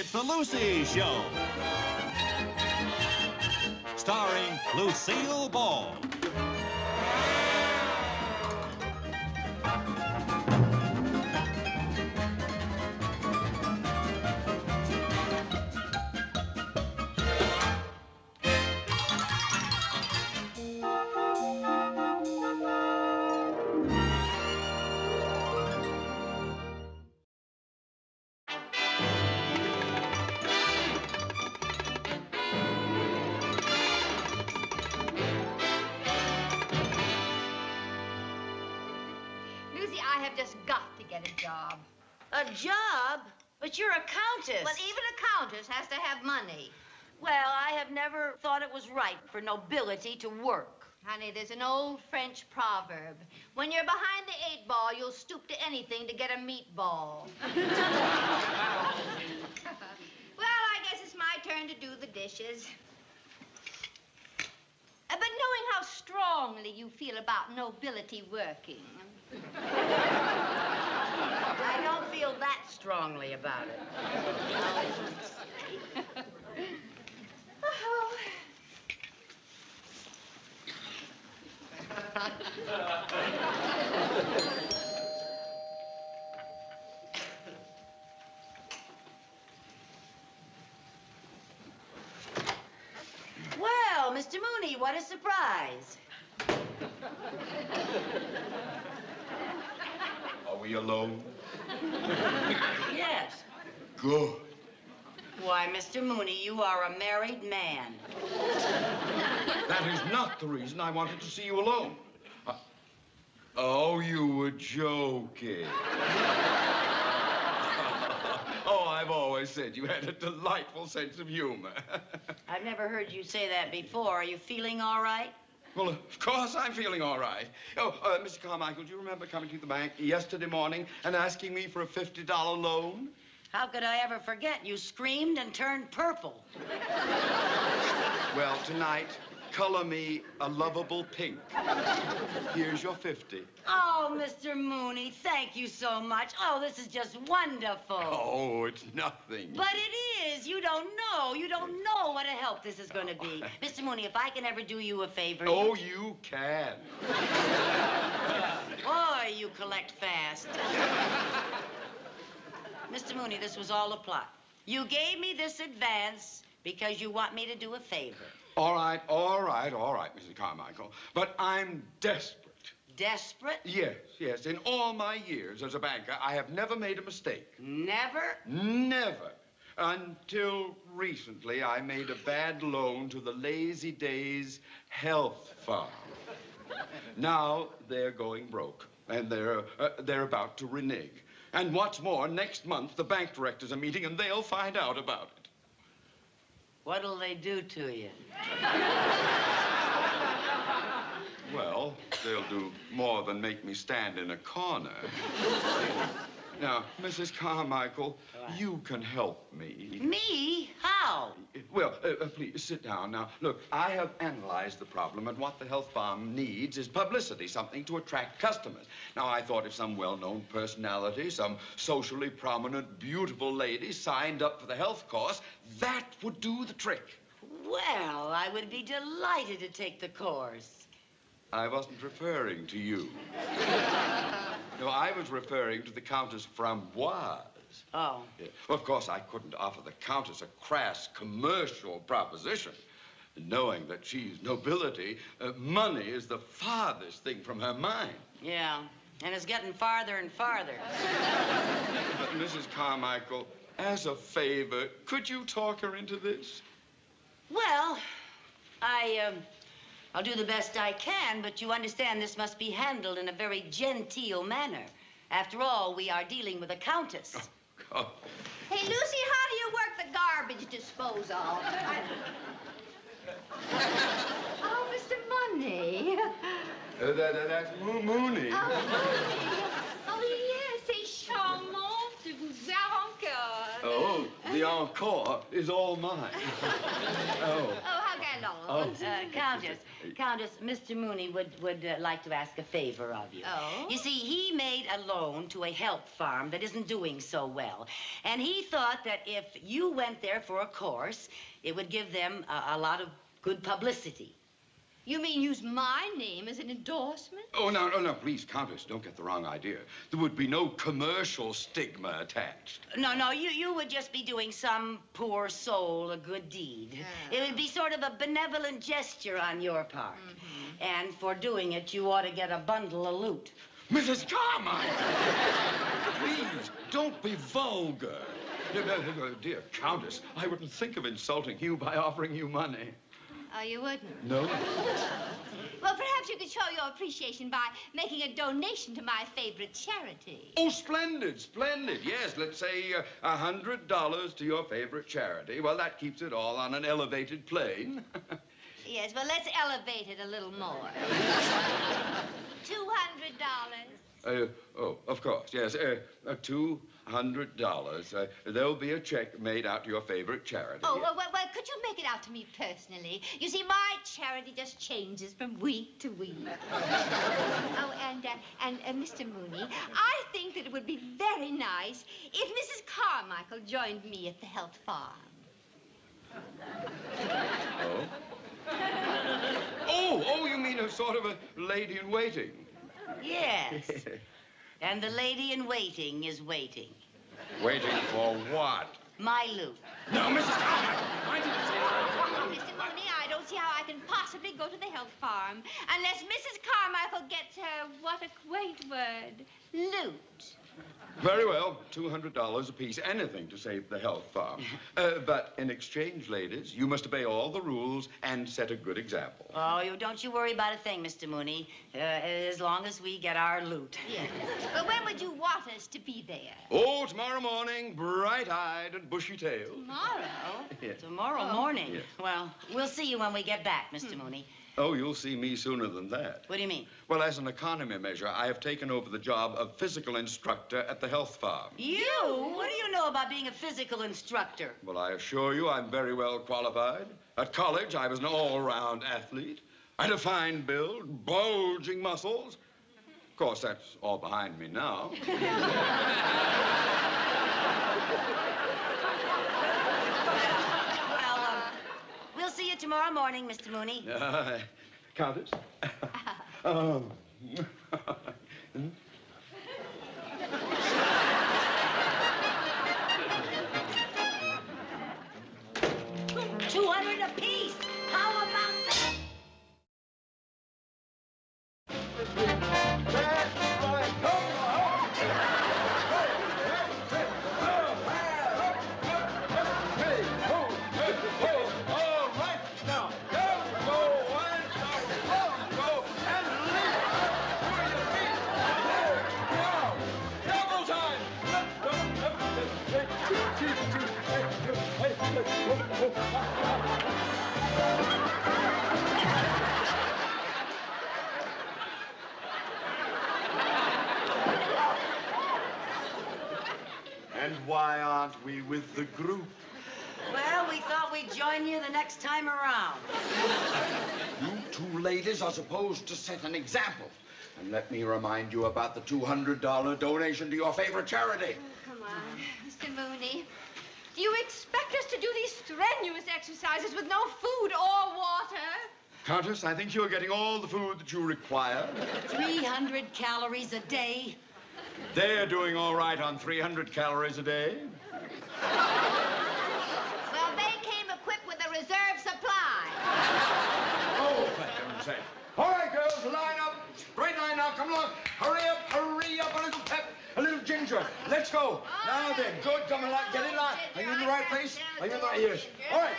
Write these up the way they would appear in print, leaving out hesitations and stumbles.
It's the Lucy Show. Starring Lucille Ball. A job? But you're a countess. Well, even a countess has to have money. Well, I have never thought it was right for nobility to work. Honey, there's an old French proverb. When you're behind the 8-ball, you'll stoop to anything to get a meatball. Well, I guess it's my turn to do the dishes. But knowing how strongly you feel about nobility working... I don't feel that strongly about it. Oh. Well, Mr. Mooney, what a surprise. Are we alone? Yes. Good. Why, Mr. Mooney, you are a married man. That is not the reason I wanted to see you alone. Oh, you were joking. Oh, I've always said you had a delightful sense of humor. I've never heard you say that before. Are you feeling all right? Well, of course I'm feeling all right. Oh, Mr. Carmichael, do you remember coming to the bank yesterday morning and asking me for a $50 loan? How could I ever forget? You screamed and turned purple. Well, tonight, color me a lovable pink. Here's your 50. Oh, Mr. Mooney, thank you so much. Oh, this is just wonderful. Oh, it's nothing. But it is. You don't know. You don't know what a help this is going to be. Mr. Mooney, if I can ever do you a favor... Oh, you can. Boy, you collect fast. Mr. Mooney, this was all a plot. You gave me this advance because you want me to do a favor. All right, Mrs. Carmichael. But I'm desperate. Desperate? Yes. In all my years as a banker, I have never made a mistake. Never? Never. Until recently, I made a bad loan to the Lazy Days Health Farm. Now they're going broke, and they're about to renege. And what's more, next month, the bank directors are meeting, and they'll find out about it. What'll they do to you? Well, they'll do more than make me stand in a corner. Now, Mrs. Carmichael, you can help me. Me? How? Well, please, sit down. Now, look, I have analyzed the problem, and what the health farm needs is publicity, something to attract customers. Now, I thought if some well-known personality, some socially prominent, beautiful lady signed up for the health course, that would do the trick. Well, I would be delighted to take the course. I wasn't referring to you. No, I was referring to the Countess Framboise. Oh. Yeah. Well, of course, I couldn't offer the Countess a crass commercial proposition. Knowing that she's nobility, money is the farthest thing from her mind. Yeah, and it's getting farther and farther. But, Mrs. Carmichael, as a favor, could you talk her into this? Well, I'll do the best I can, but you understand this must be handled in a very genteel manner. After all, we are dealing with a countess. Oh. Hey, Lucy, how do you work the garbage disposal? Oh, Mr. Money. That's Mooney. Oh, Mooney. Oh, yes, c'est charmant de vous avoir encore. Oh, the encore is all mine. Oh. Oh, how can Lord. Countess, Mr. Mooney would like to ask a favor of you. Oh? You see, he made a loan to a health farm that isn't doing so well. And he thought that if you went there for a course, it would give them a lot of good publicity. You mean use my name as an endorsement? Oh, no, please, Countess, don't get the wrong idea. There would be no commercial stigma attached. No, you would just be doing some poor soul a good deed. It would be sort of a benevolent gesture on your part. Mm-hmm. And for doing it, you ought to get a bundle of loot. Mrs. Carmichael! Please, don't be vulgar. Dear Countess, I wouldn't think of insulting you by offering you money. Oh, you wouldn't? No. Well, perhaps you could show your appreciation by making a donation to my favorite charity. Oh, splendid. Yes, let's say $100 to your favorite charity. Well, that keeps it all on an elevated plane. Yes, well, let's elevate it a little more. $200. Of course, yes. $200. There'll be a check made out to your favorite charity. Oh, well, could you make it out to me personally? You see, my charity just changes from week to week. Oh, and Mr. Mooney, I think that it would be very nice if Mrs. Carmichael joined me at the health farm. Oh, you mean a sort of a lady-in-waiting? Yes. And the lady in waiting is waiting. Waiting for what? My loot. No, Mrs. Carmichael, why did you say that? Mr. Mooney, I don't see how I can possibly go to the health farm unless Mrs. Carmichael gets her, what a quaint word, loot. Very well, $200 apiece. Anything to save the health farm. But in exchange, ladies, you must obey all the rules and set a good example. Oh, don't you worry about a thing, Mr. Mooney, as long as we get our loot. Yes. But when would you want us to be there? Oh, tomorrow morning, bright-eyed and bushy-tailed. Tomorrow? Yes. Tomorrow morning? Yes. Well, we'll see you when we get back, Mr. Mooney. Oh, you'll see me sooner than that. What do you mean? Well, as an economy measure, I have taken over the job of physical instructor at the health farm. You? What do you know about being a physical instructor? Well, I assure you I'm very well qualified. At college, I was an all-round athlete. I had a fine build, bulging muscles. Of course, that's all behind me now. We'll see you tomorrow morning, Mr. Mooney. Countess? $200 apiece. How about that? And why aren't we with the group? Well, we thought we'd join you the next time around. You two ladies are supposed to set an example. And let me remind you about the $200 donation to your favorite charity. Oh, come on, Mr. Mooney. Do you expect us to do these strenuous exercises with no food or water? Countess, I think you're getting all the food that you require. 300 calories a day. They're doing all right on 300 calories a day. Well, they came equipped with a reserve supply. Oh, for heaven's sake. All right, girls, line up. Straight line now. Come along. Hurry up. A little pep, a little ginger. Let's go. Now then. Good. Come along. Get in line. Are you in the right place? Are you in the right? Yes. All right.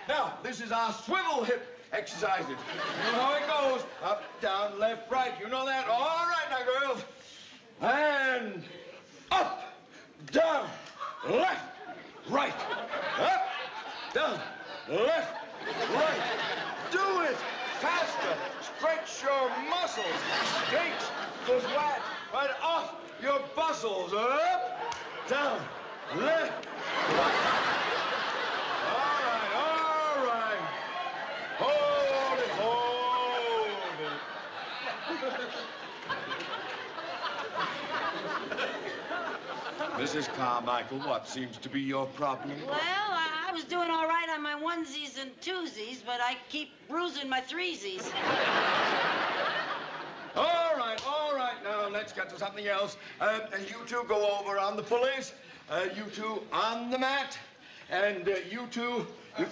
Now, this is our swivel hip exercises. You know how it goes. Up, down, left, right. You know that? All right now, girls. And up, down, left, right. Up, down, left, right. Do it faster. Stretch your muscles. Shakes those right off your muscles. Up, down, left, right. All right. Mrs. Carmichael, what seems to be your problem? Well, I was doing all right on my onesies and twosies, but I keep bruising my threesies. All right. Now, let's get to something else. And you two go over on the pulleys. You two on the mat. And you two... Oh,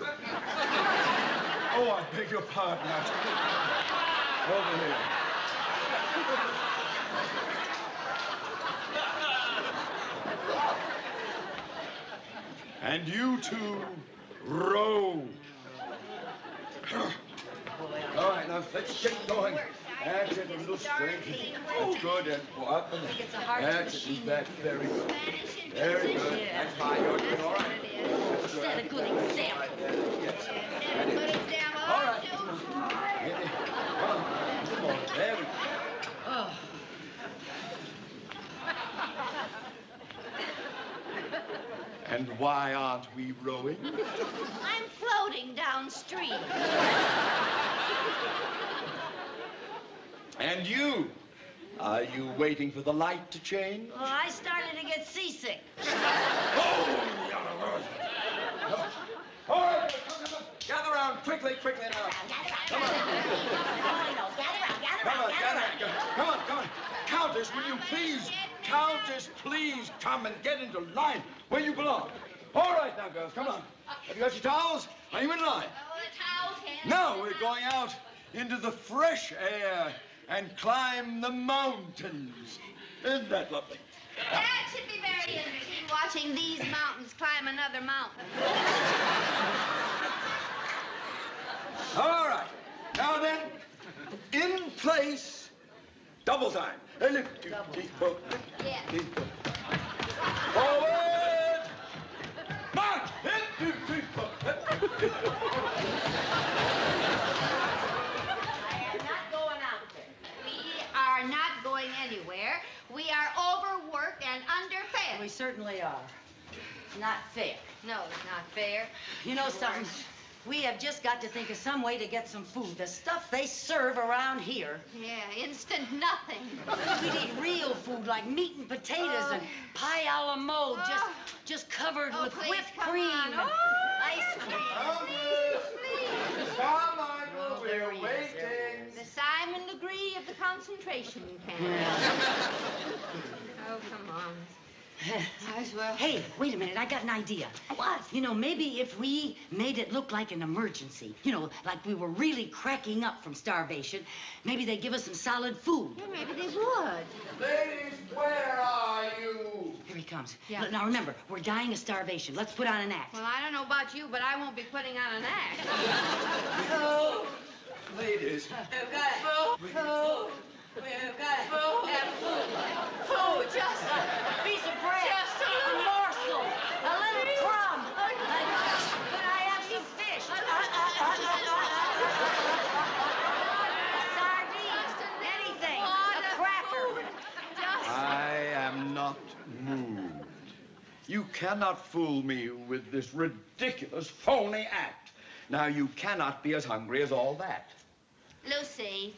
I beg your pardon. Over here. And you two row. All right, now, let's get going. That's it, a little strength. That's good, and go up and that's it, use that, very good. Very good, that's fine, you're doing all right. Set a good example. Yes. Set a good example. All right. Come on, there we go. Oh. And why aren't we rowing? I'm floating downstream. And you? Are you waiting for the light to change? Well, I started to get seasick. Oh! All right, come. Gather around, quickly now. Come on. Come on. Countess, will you please? Countess, please come and get into line where you belong. All right now, girls, come on. Have you got your towels? Are you in line? Oh, the towels, Henry. Now we're going out into the fresh air and climb the mountains. Isn't that lovely? That should be very interesting, watching these mountains climb another mountain. All right. Now then, in place, double time. Lift your teeth, Yes. Forward! March! Lift your teeth, I am not going out there. We are not going anywhere. We are overworked and underfed. We certainly are. Not fair. No, it's not fair. You know something? We have just got to think of some way to get some food. The stuff they serve around here. Yeah, instant nothing. We need real food like meat and potatoes and pie a la mode, just covered with please, whipped come cream on. and ice cream. Carmichael, we're waiting. The Simon Legree of the concentration camp. Oh, come on. Might as well. Hey, wait a minute. I got an idea. What? You know, maybe if we made it look like an emergency, you know, like we were really cracking up from starvation, maybe they'd give us some solid food. Yeah, maybe they would. Ladies, where are you? Here he comes. Yeah. Now, remember, we're dying of starvation. Let's put on an act. Well, I don't know about you, but I won't be putting on an act. No. Ladies. We've got it. Food. We've got it. Food. Just a piece of bread. Just a morsel. A little crumb. Could I have some fish? Sardines. Anything. A cracker. I am not moved. You cannot fool me with this ridiculous, phony act. Now, you cannot be as hungry as all that. Lucy,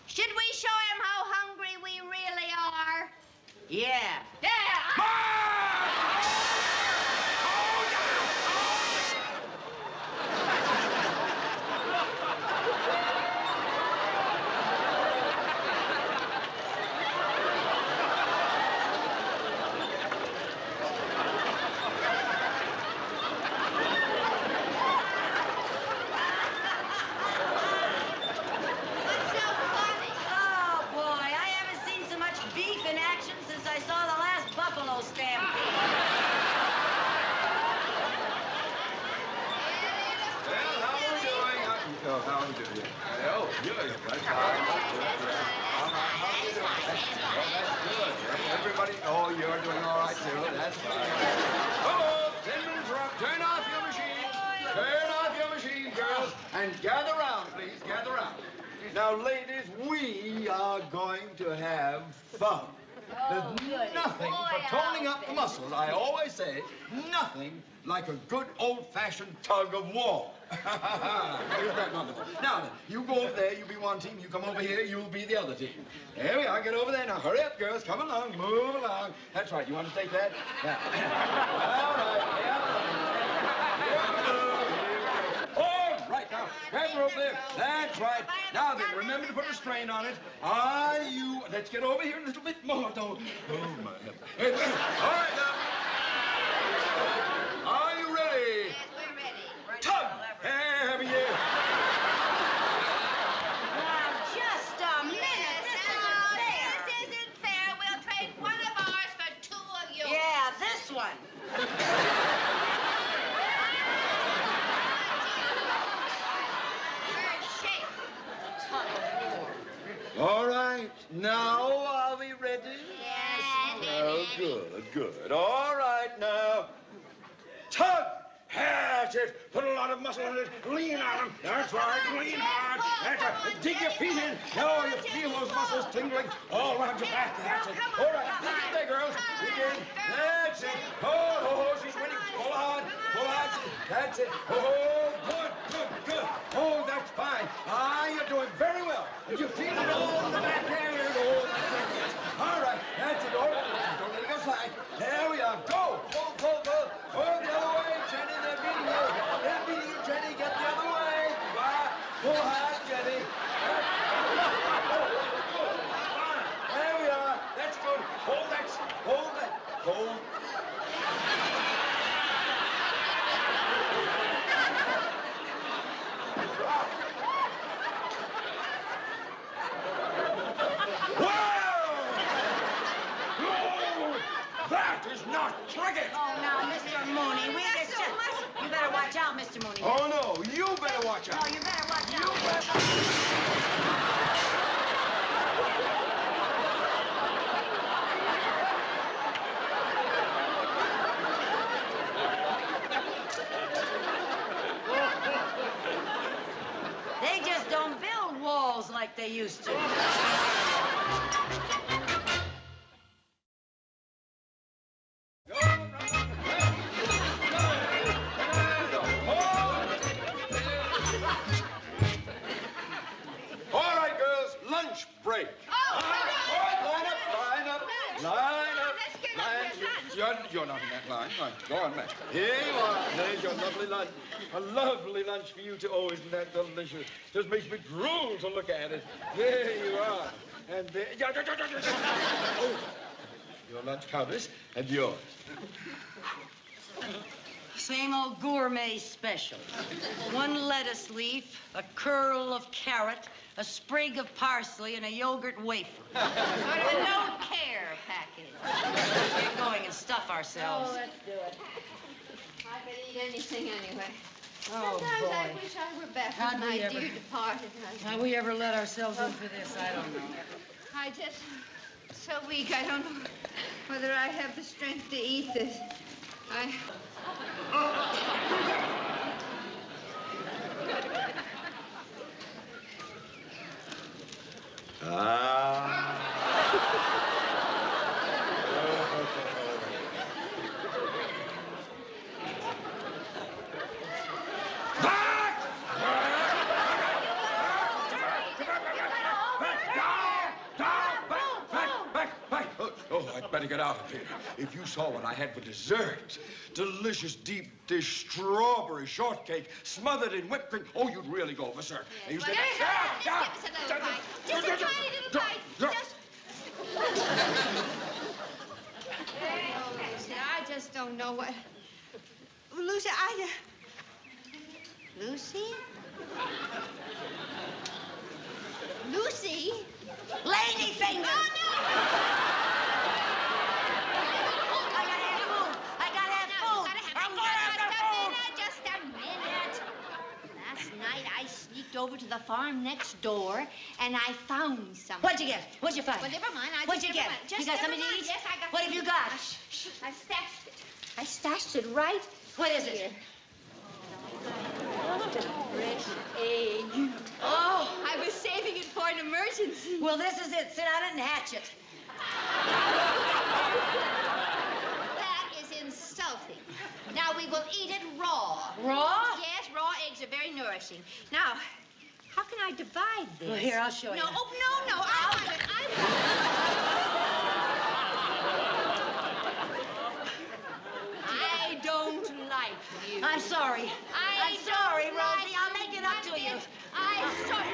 should we show him how hungry we really are? Yeah. Everybody, oh, you're doing all right, too. That's fine. Oh, 10 minutes are up. Turn off your machine. Turn off your machine, girls. And gather round, please. Gather round. Now, ladies, we are going to have fun. There's nothing for toning up the muscles. I always say, nothing like a good old-fashioned tug of war. Now then, you go over there, you be one team. You come over here, you'll be the other team. There we are. Get over there. Now, hurry up, girls. Come along. Move along. That's right. You want to take that? Now. All right. All right. Now, grab her over there. That's right. Now then, remember to put a strain on it. Are you... Let's get over here a little bit more. Don't... Oh, my heavens. All right, now. Are you ready? Yes, we're ready. Tug! Have you? Now, just a minute. This isn't fair. We'll trade one of ours for two of yours. Yeah, this one. All right. Now, are we ready? Yes. Oh, good, good. All right, now. Tug! That's it. Put a lot of muscle in it. Lean on them. That's right. Lean hard. That's right. Dig your feet in. Oh, you feel those muscles tingling all around your back. That's it. All right. Dig it there, girls. Dig in. That's it. Oh, she's winning. Pull hard. Pull hard. That's it. Oh, good, good, good. Oh, that's fine. Ah, you're doing very well. You feel it all in the back area. Oh, that's very good. All right. That's it. All right. Don't let it go slide. There we are. Go. Pull, pull, pull. Oh, the other way, Jenny. They're beating you. They're beating you, Jenny. Get the other way. Pull hard, Jenny. There we are. That's good. Hold that. Hold that. Hold. That is not cricket! Oh, now, Mr. Mooney, you better watch out, Mr. Mooney. Oh, no, you better watch out. No, you better watch out. You better... They just don't build walls like they used to. All right, girls, lunch break. Oh, Line up. You're not in that line. Right, go on, Matt. Here you are. There's your lovely lunch. A lovely lunch for you, too. Oh, isn't that delicious? Just makes me drool to look at it. There you are. And there... Oh, your lunch, Countess, and yours. Same old gourmet special. One lettuce leaf, a curl of carrot, a sprig of parsley, and a yogurt wafer. What a no care package. Let's get going and stuff ourselves. Oh, let's do it. I could eat anything anyway. Oh, Sometimes boy. I wish I were back How'd with we my ever- dear departed husband. How we ever let ourselves in for this, I don't know. I just so weak. I don't know whether I have the strength to eat this. Oh, I'd better get out of here. If you saw what I had for dessert, delicious deep dish strawberry shortcake smothered in whipped cream. Oh, you'd really go for sir. Well, just give us a little bite. Just a tiny little bite. Just... Oh, Lucy, I just don't know what... Lucy, Lucy? Lucy? Lady finger! Oh, no! I gotta have food. I'm going after food. Just a minute. Last night, I sneaked over to the farm next door, and I found something. What'd you get? What'd you find? Well, never mind. What'd you get? Just You got something to never mind. eat? Yes, I got What have you something. got? I stashed it. I stashed it right What is here. it? Fresh egg. Oh, I was saving it for an emergency. well, this is it. Sit on it and hatch it. That is insulting. Now, we will eat it raw. Raw? Yes, raw eggs are very nourishing. Now, how can I divide this? Well, here, I'll show you. No, oh, no, I want it. I don't like you. I'm sorry. I'm sorry, Rosie. I'll make it up to you. I'm sorry.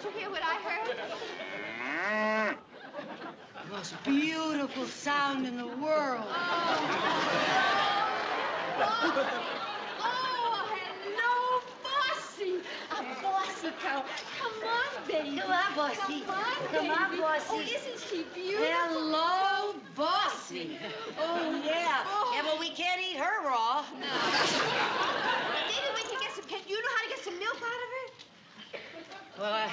Did you hear what I heard? The most beautiful sound in the world. Oh, hello, Bossy. A bossy cow. Come on, baby. Come on, Bossy. Come on, Come on, baby. Bossy. Oh, isn't she beautiful? Hello, Bossy. Oh, yeah. Oh. Yeah, but we can't eat her raw. No. Maybe we can get some... Do you know how to get some milk out of her? Well,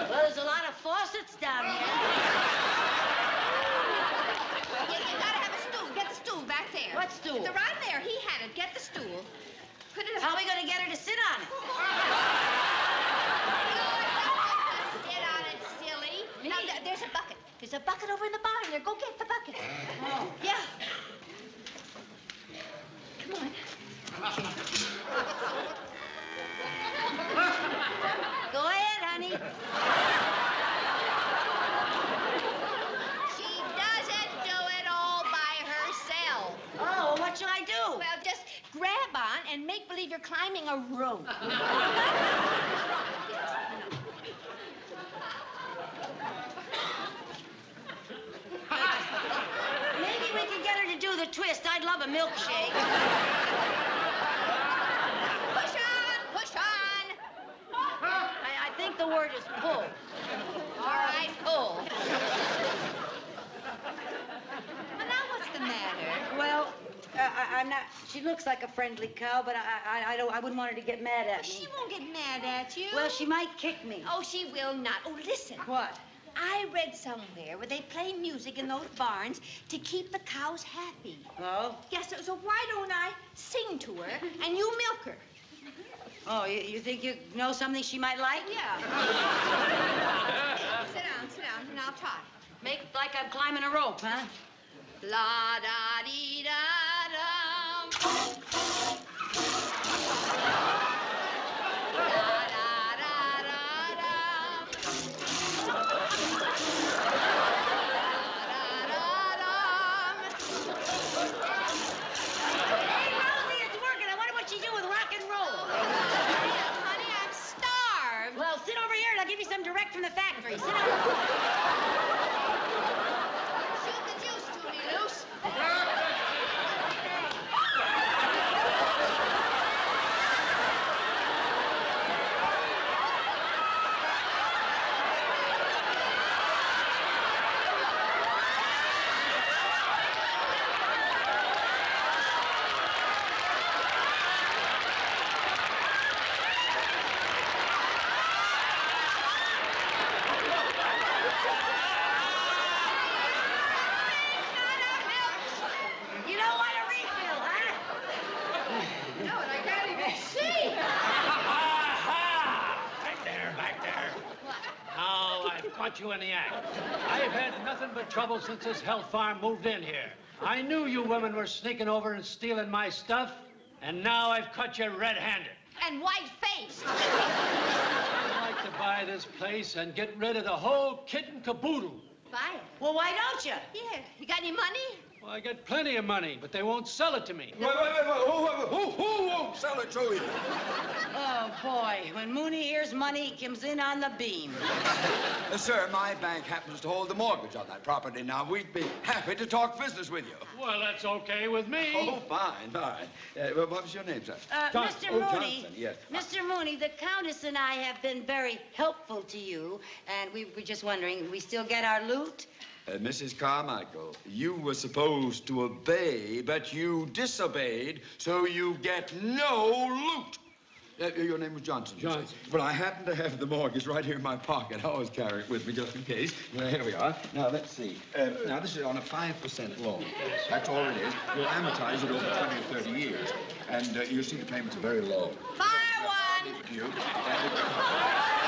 well, there's a lot of faucets down here. You gotta have a stool. Get the stool back there. What stool? It's right there. He had it. Get the stool. Put it up. How are we going to get her to sit on it? Sit on it, silly. Now, there's a bucket. There's a bucket over in the barn there. Go get the bucket. Oh. Yeah. Come on. Go ahead, honey. She doesn't do it all by herself. Oh, what should I do? Well, just grab on and make believe you're climbing a rope. Maybe we can get her to do the twist. I'd love a milkshake. Push on, push on. I think the word is pull. All right, pull. Well, now what's the matter? Well, I'm not. She looks like a friendly cow, but I wouldn't want her to get mad at me. She won't get mad at you. Well, she might kick me. Oh, she will not. Oh, listen. What? I read somewhere where they play music in those barns to keep the cows happy. Oh? Yes, so why don't I sing to her and you milk her? Oh, you think you know something she might like? Yeah. Sit down, and I'll try. Make it like I'm climbing a rope, huh? La da dee da dum. La da da da dum. La da da dum. Hey, Rosie, it's working. I wonder what she do with rock and roll. Honey, I'm starved. Well, sit over here and I'll give you some direct from the factory. Sit over. Shoot the juice to me, Luce. You don't want a refill, huh? No, and I can't even see. Back there. Now I've caught you in the act. I've had nothing but trouble since this health farm moved in here. I knew you women were sneaking over and stealing my stuff, and now I've caught you red-handed. And white-faced. I'd like to buy this place and get rid of the whole kit and caboodle. Buy it. Well, why don't you? Yeah. You got any money? Well, I got plenty of money, but they won't sell it to me. Wait. Who won't sell it to you? Oh, boy. When Mooney hears money, he comes in on the beam. Sir, my bank happens to hold the mortgage on that property. Now, we'd be happy to talk business with you. Well, that's okay with me. Oh, fine. All right. What was your name, sir? Mr. Oh, Mooney. Johnson, yes. Mr. Mooney, the Countess and I have been very helpful to you, and we were just wondering, we still get our loot? Mrs. Carmichael, you were supposed to obey, but you disobeyed, so you get no loot. Your name was Johnson. you say? Johnson. Well, I happen to have the mortgage right here in my pocket. I always carry it with me just in case. Well, here we are. Now, let's see. Now, this is on a 5% loan. That's all it is. You'll amortize it over 20 or 30 years. And you see the payments are very low. Fire one. You.